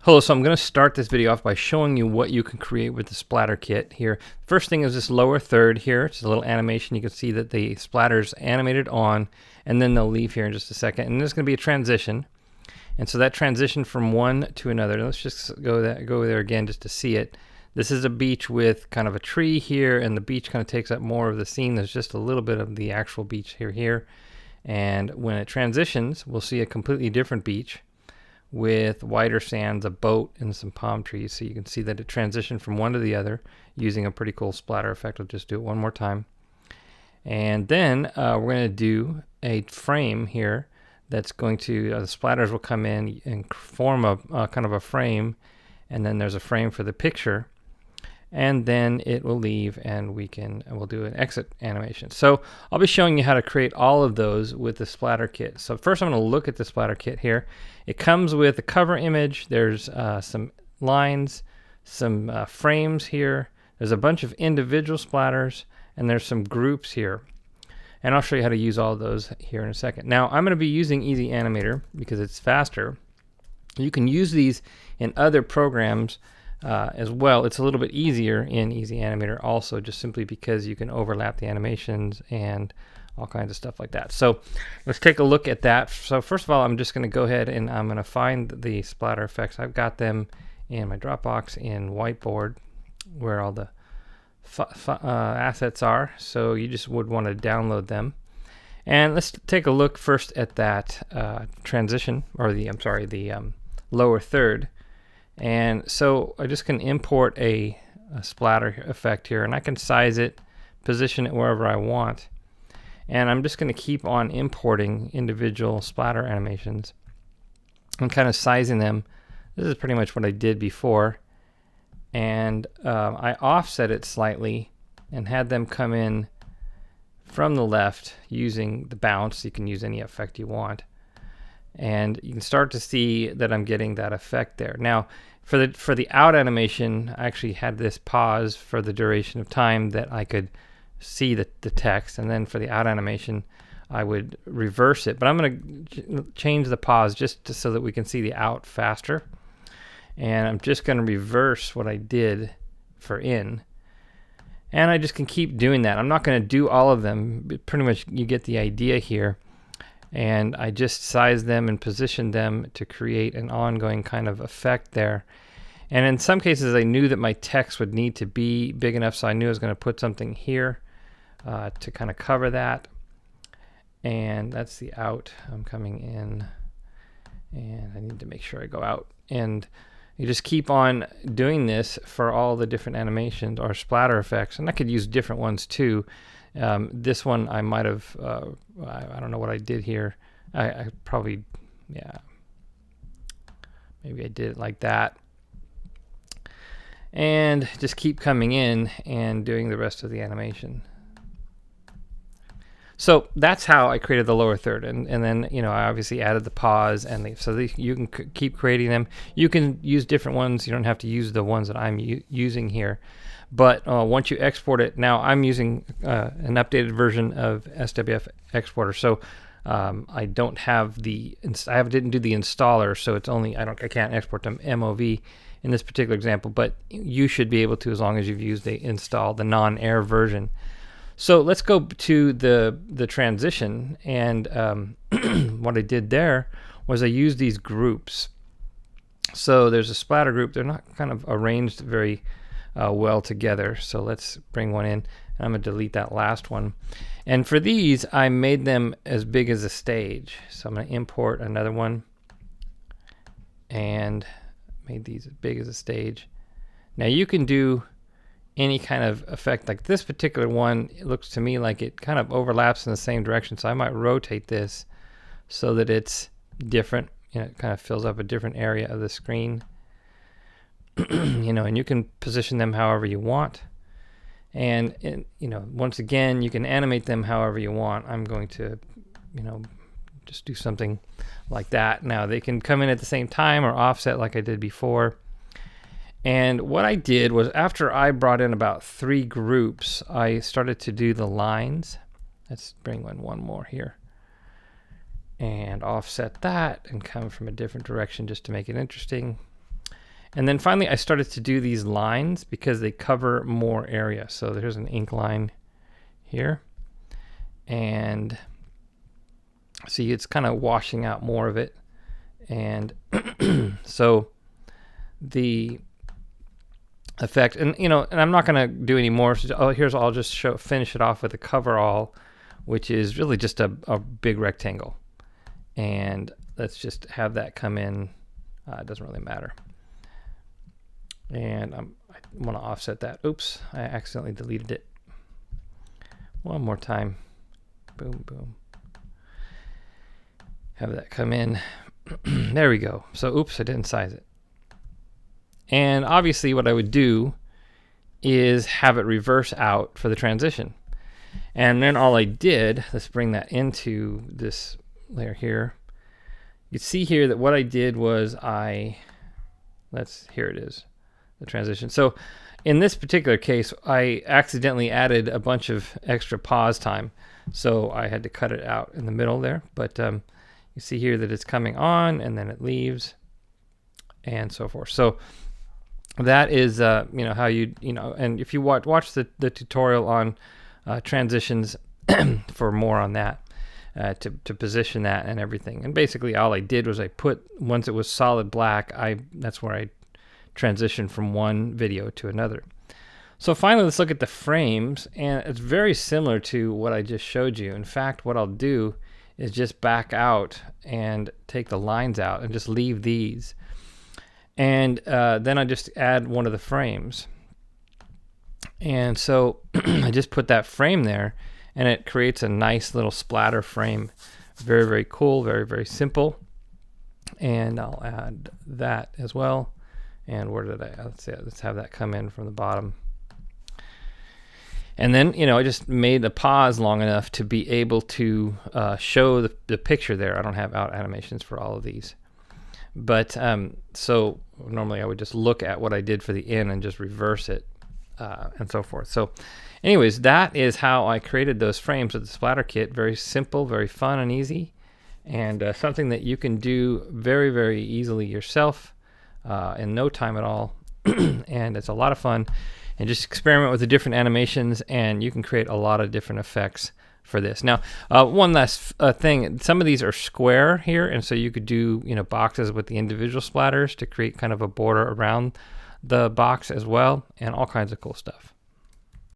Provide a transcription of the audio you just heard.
Hello, so I'm going to start this video off by showing you what you can create with the splatter kit here. First thing is this lower third here. It's a little animation. You can see that the splatter's animated on, and then they'll leave here in just a second. And there's going to be a transition. And so that transition from one to another, let's just go there again just to see it. This is a beach with kind of a tree here, and the beach kind of takes up more of the scene. There's just a little bit of the actual beach here. And when it transitions, we'll see a completely different beach with wider sands, a boat, and some palm trees. So you can see that it transitioned from one to the other using a pretty cool splatter effect. I'll just do it one more time. And then we're going to do a frame here that's going to, the splatters will come in and form a kind of a frame, and then there's a frame for the picture, and then it will leave, and we'll do an exit animation. So I'll be showing you how to create all of those with the splatter kit. So first I'm going to look at the splatter kit here. It comes with a cover image. There's some lines, some frames here. There's a bunch of individual splatters, and there's some groups here. And I'll show you how to use all of those here in a second. Now I'm going to be using Easy Animator because it's faster. You can use these in other programs as well. It's a little bit easier in Easy Animator also, just simply because you can overlap the animations and all kinds of stuff like that. So let's take a look at that. So first of all, I'm just going to go ahead and I'm going to find the splatter effects. I've got them in my Dropbox in Whiteboard where all the assets are. So you just would want to download them. And let's take a look first at that transition, or the lower third. And so I just can import a splatter effect here, and I can size it, position it wherever I want. And I'm just going to keep on importing individual splatter animations and kind of sizing them. This is pretty much what I did before. And I offset it slightly and had them come in from the left using the bounce. You can use any effect you want. And you can start to see that I'm getting that effect there. Now, for the out animation, I actually had this pause for the duration of time that I could see the text, and then for the out animation, I would reverse it. But I'm going to change the pause just so that we can see the out faster. And I'm just going to reverse what I did for in. And I just can keep doing that. I'm not going to do all of them, but pretty much you get the idea here. And I just size them and position them to create an ongoing kind of effect there. And in some cases, I knew that my text would need to be big enough, so I knew I was going to put something here to kind of cover that. And that's the out. I'm coming in, and I need to make sure I go out. And you just keep on doing this for all the different animations or splatter effects. And I could use different ones too. This one I might have, I don't know what I did here. I probably, yeah, maybe I did it like that. And just keep coming in and doing the rest of the animation. So that's how I created the lower third, and then I obviously added the pause and you can keep creating them. You can use different ones. You don't have to use the ones that I'm using here. But once you export it, now I'm using an updated version of SWF Exporter. So I don't have didn't do the installer, so it's only I can't export them MOV in this particular example. But you should be able to as long as you've used the non-air version. So let's go to the transition, and what I did there was I used these groups. So there's a splatter group. They're not kind of arranged very well together. So let's bring one in. I'm going to delete that last one. And for these, I made them as big as a stage. So I'm going to import another one and made these as big as a stage. Now you can do any kind of effect. Like this particular one, it looks to me like it kind of overlaps in the same direction. So I might rotate this so that it's different. It kind of fills up a different area of the screen. And you can position them however you want. And once again, you can animate them however you want. I'm going to, just do something like that. Now they can come in at the same time or offset like I did before. And what I did was after I brought in about 3 groups, I started to do the lines. Let's bring in one more here. And offset that and come from a different direction just to make it interesting. And then finally, I started to do these lines because they cover more area. So there's an ink line here. And see, it's kind of washing out more of it. And so the effect, and and I'm not going to do any more. So, I'll just finish it off with a cover all, which is really just a big rectangle. And let's just have that come in. It doesn't really matter. And I want to offset that. Oops, I accidentally deleted it. One more time. Boom, boom. Have that come in. There we go. So, oops, I didn't size it. And obviously what I would do is have it reverse out for the transition. And then all I did, let's bring that into this layer here. You can see here that what I did was here it is, the transition. So in this particular case, I accidentally added a bunch of extra pause time. So I had to cut it out in the middle there. But you see here that it's coming on and then it leaves and so forth. So that is, how and if you watch the tutorial on transitions for more on that, to position that and everything. And basically all I did was once it was solid black, that's where I transitioned from one video to another. So finally, let's look at the frames, and it's very similar to what I just showed you. In fact, what I'll do is just back out and take the lines out and just leave these. And then I just add one of the frames. And so I just put that frame there, and it creates a nice little splatter frame. Very, very cool, very, very simple. And I'll add that as well. And where did let's have that come in from the bottom. And then, I just made a pause long enough to be able to show the picture there. I don't have out animations for all of these. But so normally I would just look at what I did for the in and just reverse it and so forth. So anyways, that is how I created those frames with the Splatter Kit. Very simple, very fun and easy, and something that you can do very, very easily yourself in no time at all. And it's a lot of fun. And just experiment with the different animations, and you can create a lot of different effects for this. Now, one last thing, some of these are square here, and so you could do boxes with the individual splatters to create kind of a border around the box as well, and all kinds of cool stuff.